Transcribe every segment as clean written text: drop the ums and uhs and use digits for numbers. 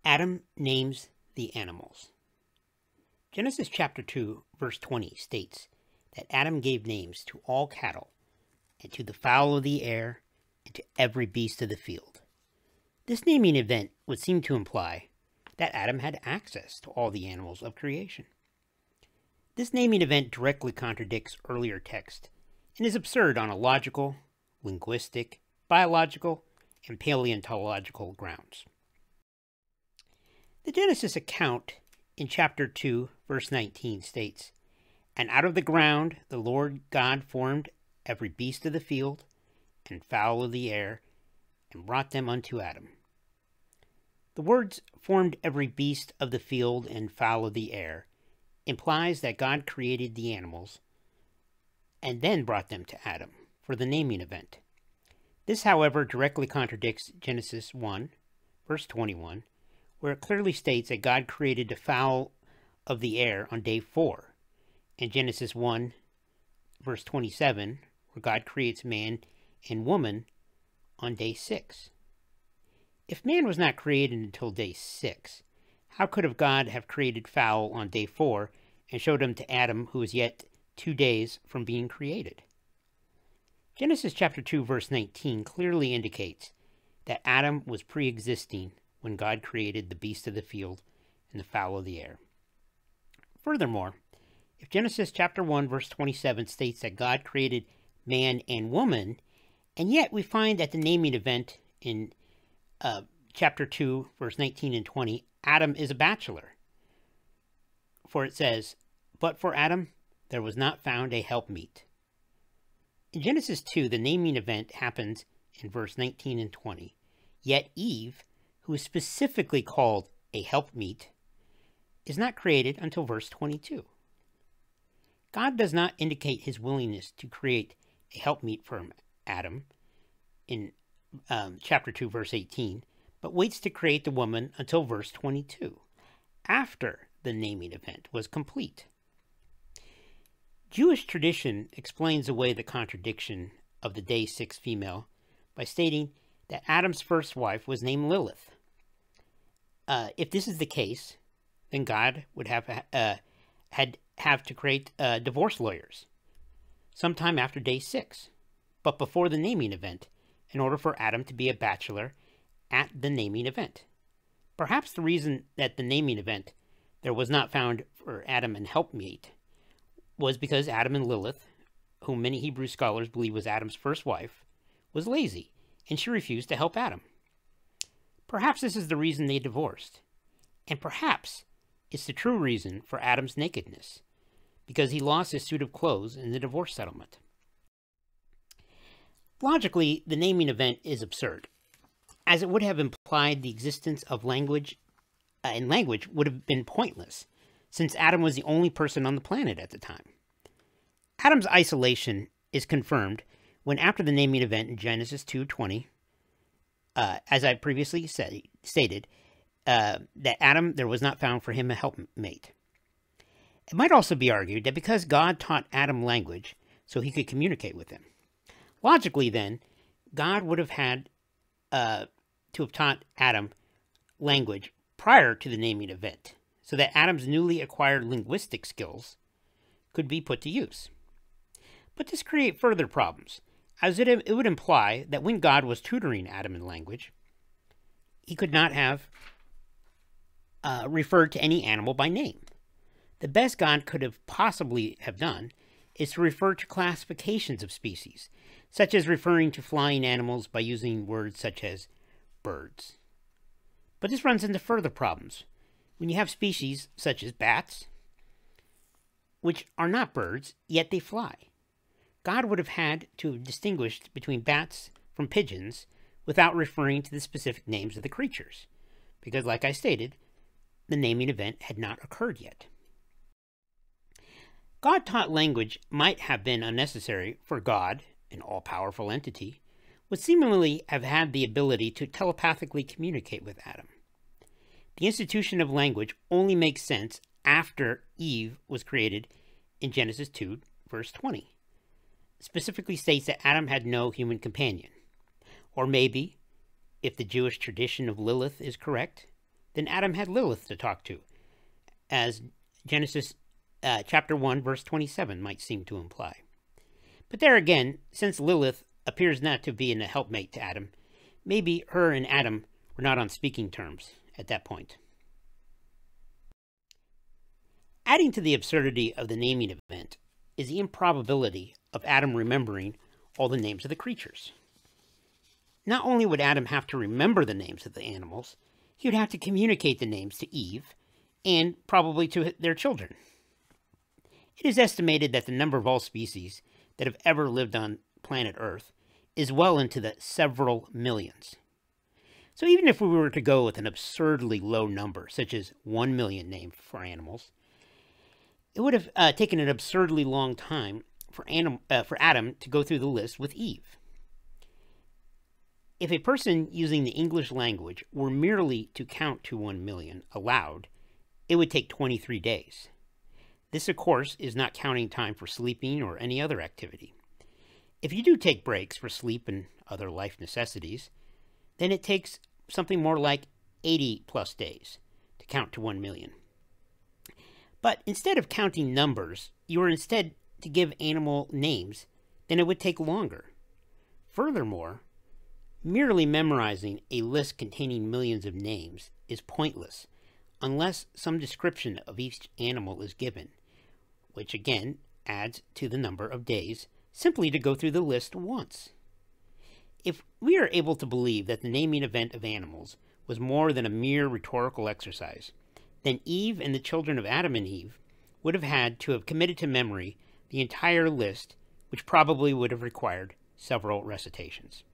Adam names the animals. Genesis chapter 2, verse 20 states that Adam gave names to all cattle, and to the fowl of the air, and to every beast of the field. This naming event would seem to imply that Adam had access to all the animals of creation. This naming event directly contradicts earlier text and is absurd on a logical, linguistic, biological, and paleontological grounds. The Genesis account in chapter 2, verse 19 states, "And out of the ground the Lord God formed every beast of the field and fowl of the air, and brought them unto Adam." The words "formed every beast of the field and fowl of the air" implies that God created the animals and then brought them to Adam for the naming event. This, however, directly contradicts Genesis 1, verse 21, where it clearly states that God created the fowl of the air on day 4, and Genesis 1, verse 27, where God creates man and woman on day 6. If man was not created until day 6, how could God have created fowl on day 4 and showed them to Adam, who was yet 2 days from being created? Genesis chapter 2, verse 19 clearly indicates that Adam was pre-existing when God created the beasts of the field and the fowl of the air. Furthermore, if Genesis chapter 1, verse 27 states that God created man and woman, and yet we find at the naming event in chapter 2, verse 19 and 20, Adam is a bachelor. For it says, "But for Adam there was not found a helpmeet." In Genesis 2, the naming event happens in verse 19 and 20. Yet Eve, who is specifically called a helpmeet, is not created until verse 22. God does not indicate his willingness to create a helpmeet for Adam in chapter 2, verse 18, but waits to create the woman until verse 22, after the naming event was complete. Jewish tradition explains away the contradiction of the day 6 female by stating that Adam's first wife was named Lilith. If this is the case, then God would have to create divorce lawyers sometime after day 6, but before the naming event, in order for Adam to be a bachelor at the naming event. Perhaps the reason that the naming event there was not found for Adam and helpmeet was because Adam and Lilith, whom many Hebrew scholars believe was Adam's first wife, was lazy, and she refused to help Adam. Perhaps this is the reason they divorced, and perhaps it's the true reason for Adam's nakedness, because he lost his suit of clothes in the divorce settlement. Logically, the naming event is absurd, as it would have implied the existence of language, and language would have been pointless, since Adam was the only person on the planet at the time. Adam's isolation is confirmed when, after the naming event in Genesis 2:20, as I previously stated, that Adam, there was not found for him a helpmate. It might also be argued that because God taught Adam language so he could communicate with him. Logically, then, God would have had to have taught Adam language prior to the naming event, so that Adam's newly acquired linguistic skills could be put to use. But this creates further problems, as it would imply that when God was tutoring Adam in language, he could not have referred to any animal by name. The best God could have possibly have done is to refer to classifications of species, such as referring to flying animals by using words such as birds. But this runs into further problems. When you have species such as bats, which are not birds, yet they fly, God would have had to have distinguished between bats from pigeons without referring to the specific names of the creatures, because, like I stated, the naming event had not occurred yet. God-taught language might have been unnecessary, for God, an all-powerful entity, would seemingly have had the ability to telepathically communicate with Adam. The institution of language only makes sense after Eve was created in Genesis 2, verse 20. Specifically states that Adam had no human companion. Or maybe, if the Jewish tradition of Lilith is correct, then Adam had Lilith to talk to, as Genesis chapter 1, verse 27 might seem to imply. But there again, since Lilith appears not to be a helpmate to Adam, maybe her and Adam were not on speaking terms at that point. Adding to the absurdity of the naming event is the improbability of Adam remembering all the names of the creatures. Not only would Adam have to remember the names of the animals, he would have to communicate the names to Eve and probably to their children. It is estimated that the number of all species that have ever lived on planet Earth is well into the several millions. So even if we were to go with an absurdly low number, such as 1 million names for animals, it would have taken an absurdly long time for Adam to go through the list with Eve. If a person using the English language were merely to count to 1 million aloud, it would take 23 days. This, of course, is not counting time for sleeping or any other activity. If you do take breaks for sleep and other life necessities, then it takes something more like 80 plus days to count to 1 million. But instead of counting numbers, you are instead to give animal names, then it would take longer. Furthermore, merely memorizing a list containing millions of names is pointless unless some description of each animal is given, which again adds to the number of days simply to go through the list once. If we are able to believe that the naming event of animals was more than a mere rhetorical exercise, then Eve and the children of Adam and Eve would have had to have committed to memory the entire list, which probably would have required several recitations.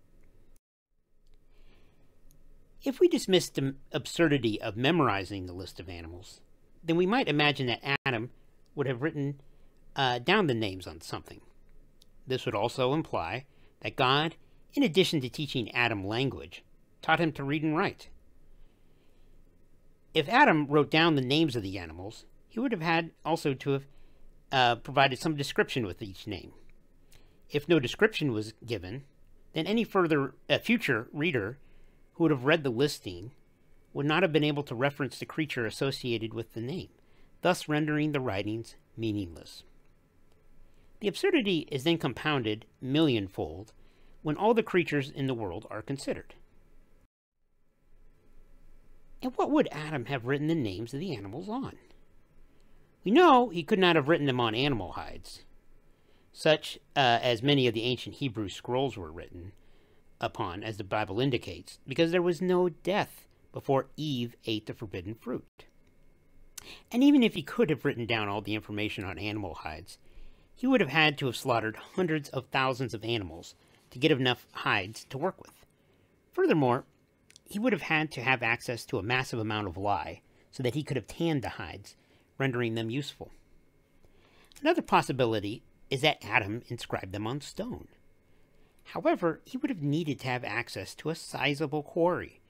If we dismiss the absurdity of memorizing the list of animals, then we might imagine that Adam would have written down the names on something. This would also imply that God, in addition to teaching Adam language, taught him to read and write. If Adam wrote down the names of the animals, he would have had also to have provided some description with each name. If no description was given, then any future reader who would have read the listing would not have been able to reference the creature associated with the name, thus rendering the writings meaningless. The absurdity is then compounded millionfold when all the creatures in the world are considered. And what would Adam have written the names of the animals on? We know he could not have written them on animal hides, such as many of the ancient Hebrew scrolls were written upon, as the Bible indicates, because there was no death before Eve ate the forbidden fruit. And even if he could have written down all the information on animal hides, he would have had to have slaughtered hundreds of thousands of animals to get enough hides to work with. Furthermore, he would have had to have access to a massive amount of lye so that he could have tanned the hides, rendering them useful. Another possibility is that Adam inscribed them on stone. However, he would have needed to have access to a sizable quarry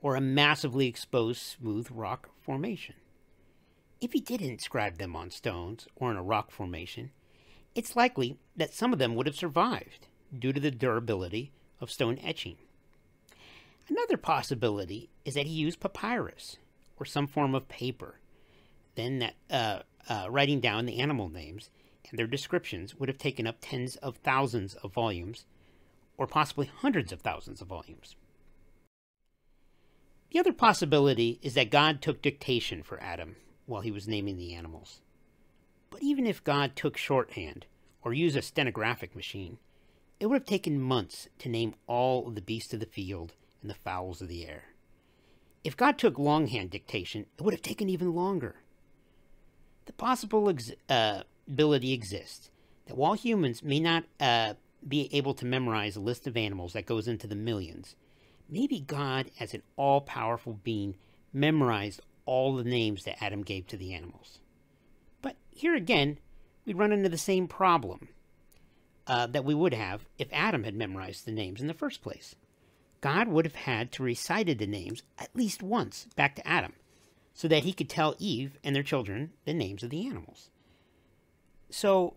or a massively exposed smooth rock formation. If he did inscribe them on stones or in a rock formation, it's likely that some of them would have survived due to the durability of stone etching. Another possibility is that he used papyrus or some form of paper. Then that writing down the animal names and their descriptions would have taken up tens of thousands of volumes, or possibly hundreds of thousands of volumes. The other possibility is that God took dictation for Adam while he was naming the animals. But even if God took shorthand or used a stenographic machine, it would have taken months to name all of the beasts of the field and the fowls of the air. If God took longhand dictation, it would have taken even longer. The possibility exists that while humans may not be able to memorize a list of animals that goes into the millions, maybe God, as an all-powerful being, memorized all the names that Adam gave to the animals. But here again, we run into the same problem that we would have if Adam had memorized the names in the first place. God would have had to recite the names at least once back to Adam, so that he could tell Eve and their children the names of the animals. So,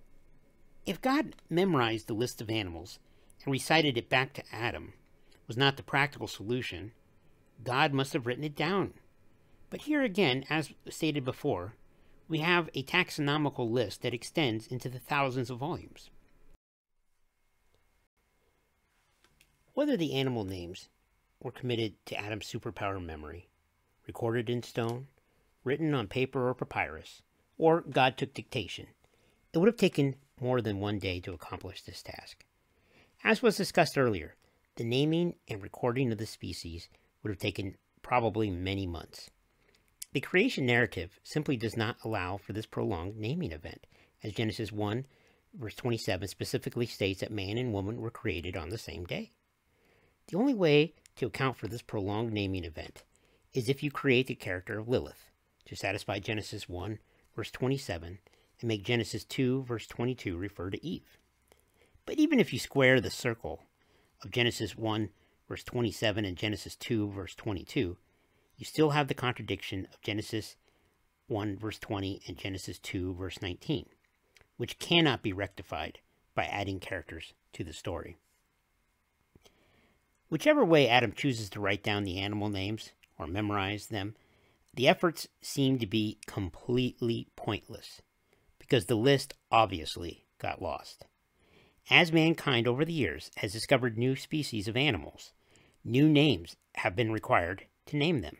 if God memorized the list of animals and recited it back to Adam was not the practical solution, God must have written it down. But here again, as stated before, we have a taxonomical list that extends into the thousands of volumes. Whether the animal names were committed to Adam's superpower memory, recorded in stone, written on paper or papyrus, or God took dictation, it would have taken more than one day to accomplish this task. As was discussed earlier, the naming and recording of the species would have taken probably many months. The creation narrative simply does not allow for this prolonged naming event, as Genesis 1, verse 27 specifically states that man and woman were created on the same day. The only way to account for this prolonged naming event is if you create the character of Lilith to satisfy Genesis 1, verse 27, and make Genesis 2, verse 22 refer to Eve. But even if you square the circle of Genesis 1, verse 27 and Genesis 2, verse 22, you still have the contradiction of Genesis 1, verse 20 and Genesis 2, verse 19, which cannot be rectified by adding characters to the story. Whichever way Adam chooses to write down the animal names or memorize them, the efforts seem to be completely pointless, because the list obviously got lost. As mankind over the years has discovered new species of animals, new names have been required to name them.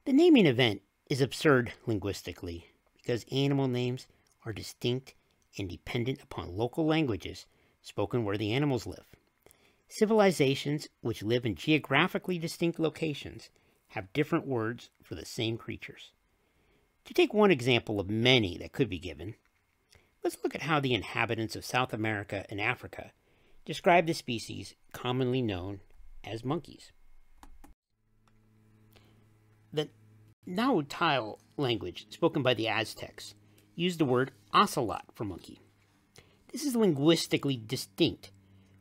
The naming event is absurd linguistically, because animal names are distinct and dependent upon local languages spoken where the animals live. Civilizations which live in geographically distinct locations have different words for the same creatures. To take one example of many that could be given, let's look at how the inhabitants of South America and Africa describe the species commonly known as monkeys. The Nahuatl language spoken by the Aztecs used the word ocelot for monkey. This is linguistically distinct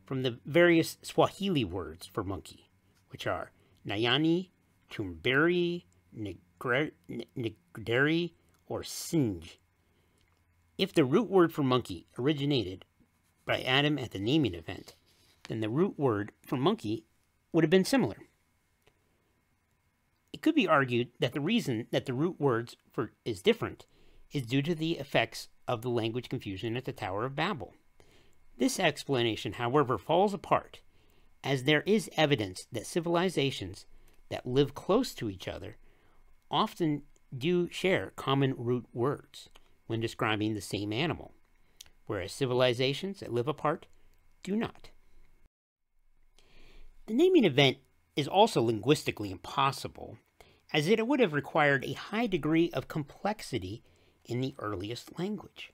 from the various Swahili words for monkey, which are Nyani, Tumberi, Ngederi, or Sinj. If the root word for monkey originated by Adam at the naming event, then the root word for monkey would have been similar. It could be argued that the reason that the root words for is different is due to the effects of the language confusion at the Tower of Babel. This explanation, however, falls apart, as there is evidence that civilizations that live close to each other often do share common root words when describing the same animal, whereas civilizations that live apart do not. The naming event is also linguistically impossible, as it would have required a high degree of complexity in the earliest language.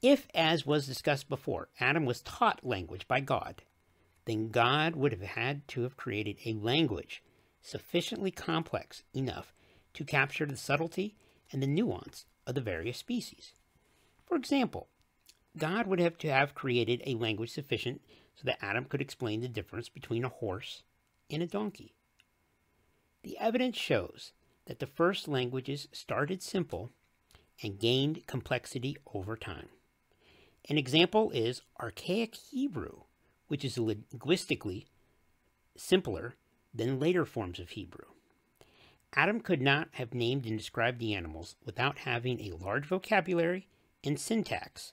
If, as was discussed before, Adam was taught language by God, then God would have had to have created a language sufficiently complex enough to capture the subtlety and the nuance of the various species. For example, God would have to have created a language sufficient so that Adam could explain the difference between a horse and a donkey. The evidence shows that the first languages started simple and gained complexity over time. An example is archaic Hebrew, which is linguistically simpler than later forms of Hebrew. Adam could not have named and described the animals without having a large vocabulary and syntax,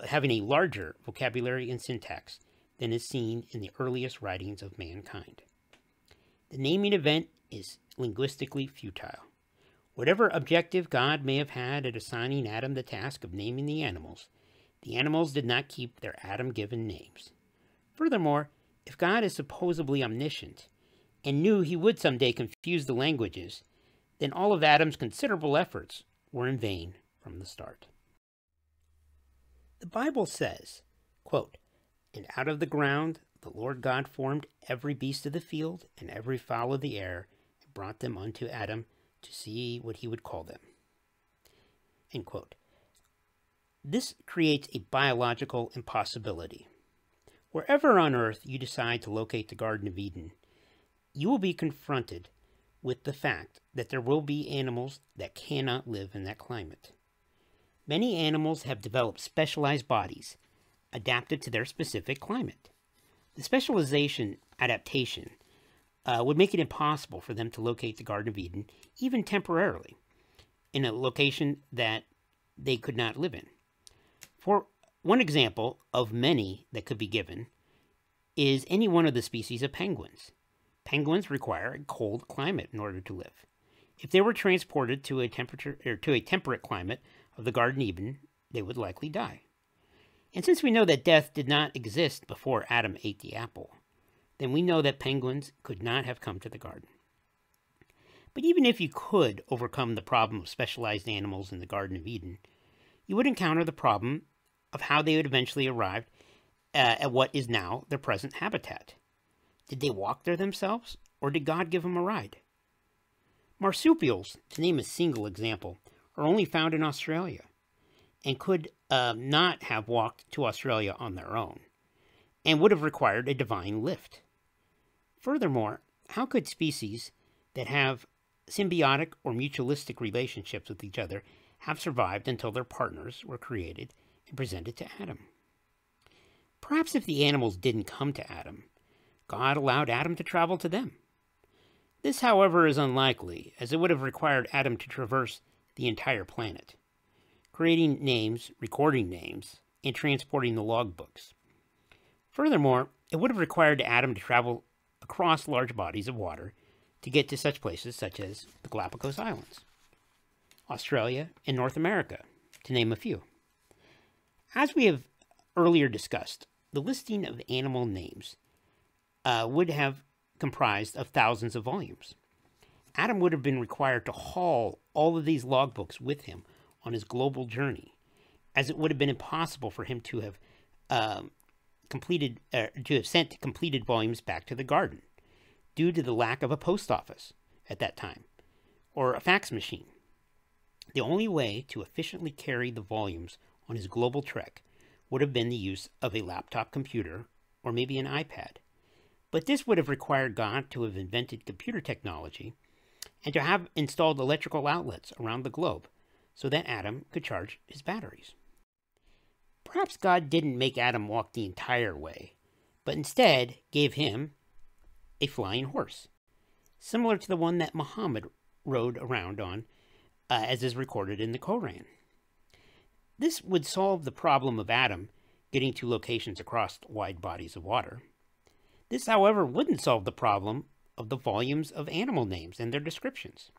having a larger vocabulary and syntax than is seen in the earliest writings of mankind. The naming event is linguistically futile. Whatever objective God may have had at assigning Adam the task of naming the animals did not keep their Adam-given names. Furthermore, if God is supposedly omniscient and knew he would someday confuse the languages, then all of Adam's considerable efforts were in vain from the start. The Bible says, quote, "And out of the ground the Lord God formed every beast of the field and every fowl of the air, and brought them unto Adam to see what he would call them." End quote. This creates a biological impossibility. Wherever on earth you decide to locate the Garden of Eden, you will be confronted with the fact that there will be animals that cannot live in that climate. Many animals have developed specialized bodies adapted to their specific climate. The specialization adaptation would make it impossible for them to locate the Garden of Eden, even temporarily, in a location that they could not live in. For one example of many that could be given is any one of the species of penguins. Penguins require a cold climate in order to live. If they were transported to a temperate climate of the Garden of Eden, they would likely die. And since we know that death did not exist before Adam ate the apple, then we know that penguins could not have come to the garden. But even if you could overcome the problem of specialized animals in the Garden of Eden, you would encounter the problem of how they would eventually arrive at what is now their present habitat. Did they walk there themselves, or did God give them a ride? Marsupials, to name a single example, are only found in Australia, and could not have walked to Australia on their own, and would have required a divine lift. Furthermore, how could species that have symbiotic or mutualistic relationships with each other have survived until their partners were created and presented to Adam? Perhaps if the animals didn't come to Adam, God allowed Adam to travel to them. This, however, is unlikely, as it would have required Adam to traverse the entire planet, creating names, recording names, and transporting the logbooks. Furthermore, it would have required Adam to travel across large bodies of water to get to such places such as the Galapagos Islands, Australia, and North America, to name a few. As we have earlier discussed, the listing of animal names would have comprised of thousands of volumes. Adam would have been required to haul all of these logbooks with him on his global journey, as it would have been impossible for him to have sent completed volumes back to the garden, due to the lack of a post office at that time, or a fax machine. The only way to efficiently carry the volumes on his global trek would have been the use of a laptop computer, or maybe an iPad. But this would have required God to have invented computer technology and to have installed electrical outlets around the globe so that Adam could charge his batteries. Perhaps God didn't make Adam walk the entire way, but instead gave him a flying horse, similar to the one that Muhammad rode around on, as is recorded in the Quran. This would solve the problem of Adam getting to locations across wide bodies of water. This, however, wouldn't solve the problem of the volumes of animal names and their descriptions.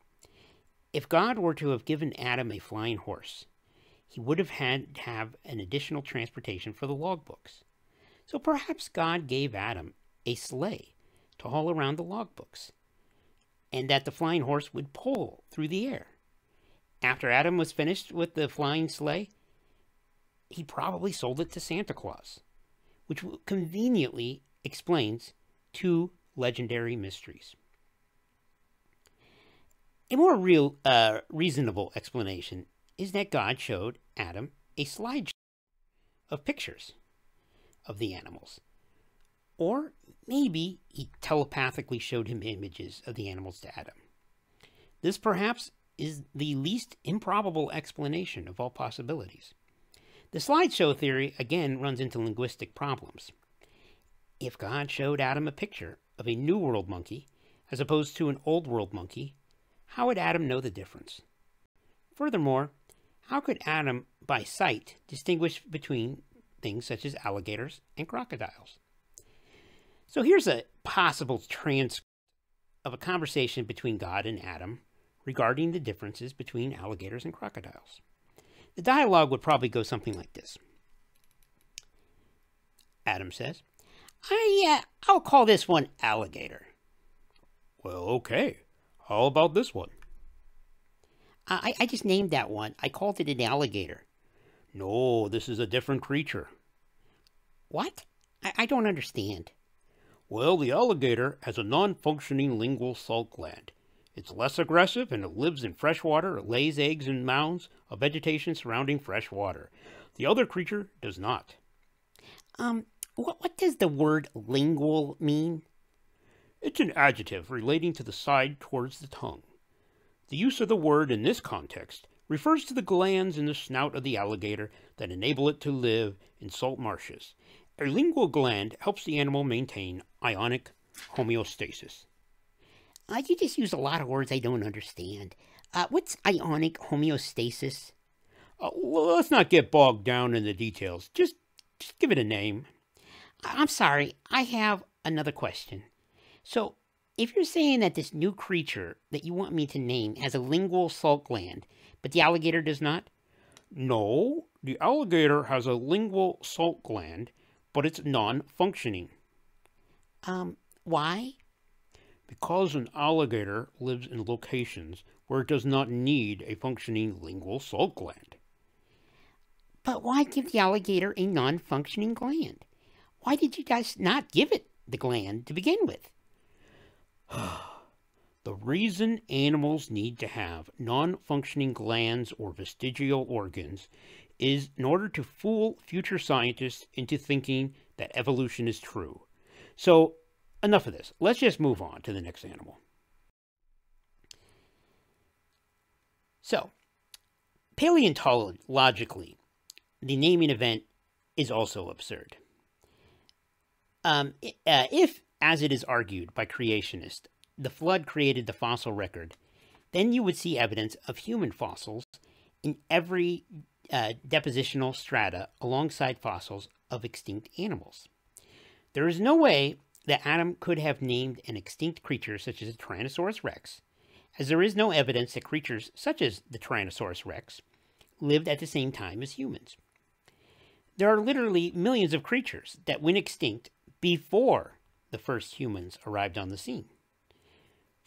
If God were to have given Adam a flying horse, he would have had to have an additional transportation for the logbooks. So perhaps God gave Adam a sleigh to haul around the logbooks, and that the flying horse would pull through the air. After Adam was finished with the flying sleigh, he probably sold it to Santa Claus, which conveniently explains two legendary mysteries. A more reasonable explanation is that God showed Adam a slideshow of pictures of the animals. Or maybe he telepathically showed him images of the animals to Adam. This perhaps is the least improbable explanation of all possibilities. The slideshow theory again runs into linguistic problems. If God showed Adam a picture of a New World monkey as opposed to an Old World monkey, how would Adam know the difference? Furthermore, how could Adam, by sight, distinguish between things such as alligators and crocodiles? So here's a possible transcript of a conversation between God and Adam regarding the differences between alligators and crocodiles. The dialogue would probably go something like this. Adam says, I'll call this one alligator. Well, okay. How about this one? I just named that one. I called it an alligator. No, this is a different creature. What? I don't understand. Well, the alligator has a non-functioning lingual salt gland. It's less aggressive and it lives in fresh water. It lays eggs in mounds of vegetation surrounding fresh water. The other creature does not. What does the word lingual mean? It's an adjective relating to the side towards the tongue. The use of the word in this context refers to the glands in the snout of the alligator that enable it to live in salt marshes. A lingual gland helps the animal maintain ionic homeostasis. You just use a lot of words I don't understand. What's ionic homeostasis? Well, let's not get bogged down in the details. Just give it a name. I'm sorry, I have another question. So, if you're saying that this new creature that you want me to name has a lingual salt gland, but the alligator does not? No, the alligator has a lingual salt gland, but it's non-functioning. Why? Because an alligator lives in locations where it does not need a functioning lingual salt gland. But why give the alligator a non-functioning gland? Why did you guys not give it the gland to begin with? The reason animals need to have non-functioning glands or vestigial organs is in order to fool future scientists into thinking that evolution is true. So, enough of this. Let's just move on to the next animal. So, paleontologically, the naming event is also absurd. If, as it is argued by creationists, the flood created the fossil record, then you would see evidence of human fossils in every depositional strata alongside fossils of extinct animals. There is no way that Adam could have named an extinct creature such as a Tyrannosaurus rex, as there is no evidence that creatures such as the Tyrannosaurus rex lived at the same time as humans. There are literally millions of creatures that went extinct before the first humans arrived on the scene.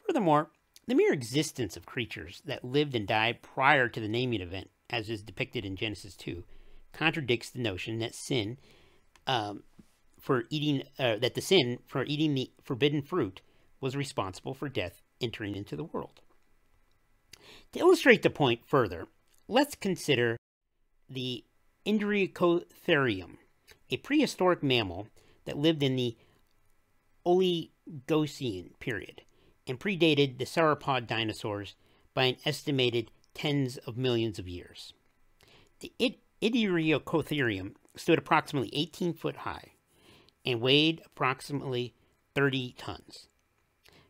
Furthermore, the mere existence of creatures that lived and died prior to the naming event, as is depicted in Genesis 2, contradicts the notion that the sin for eating the forbidden fruit was responsible for death entering into the world. To illustrate the point further, let's consider the Indricotherium, a prehistoric mammal that lived in the Oligocene period and predated the sauropod dinosaurs by an estimated tens of millions of years. The Indricotherium stood approximately 18 foot high and weighed approximately 30 tons.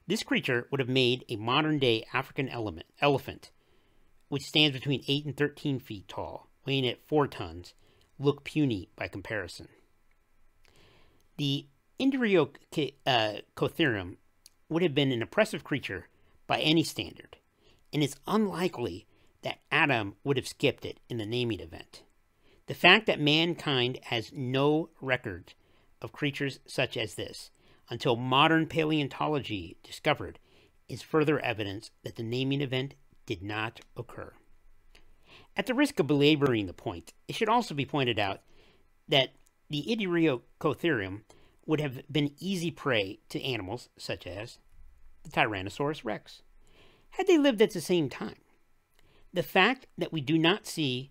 This creature would have made a modern-day African elephant, which stands between 8 and 13 feet tall, weighing at 4 tons, look puny by comparison. The Indricotherium would have been an impressive creature by any standard, and it's unlikely that Adam would have skipped it in the naming event. The fact that mankind has no record of creatures such as this until modern paleontology discovered is further evidence that the naming event did not occur. At the risk of belaboring the point, it should also be pointed out that the Indricotherium would have been easy prey to animals such as the Tyrannosaurus rex, had they lived at the same time. The fact that we do not see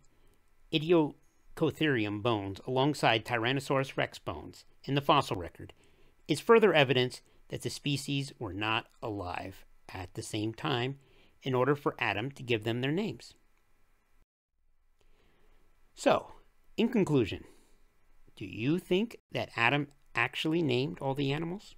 Indricotherium bones alongside Tyrannosaurus rex bones in the fossil record is further evidence that the species were not alive at the same time in order for Adam to give them their names. So, in conclusion, do you think that Adam actually named all the animals?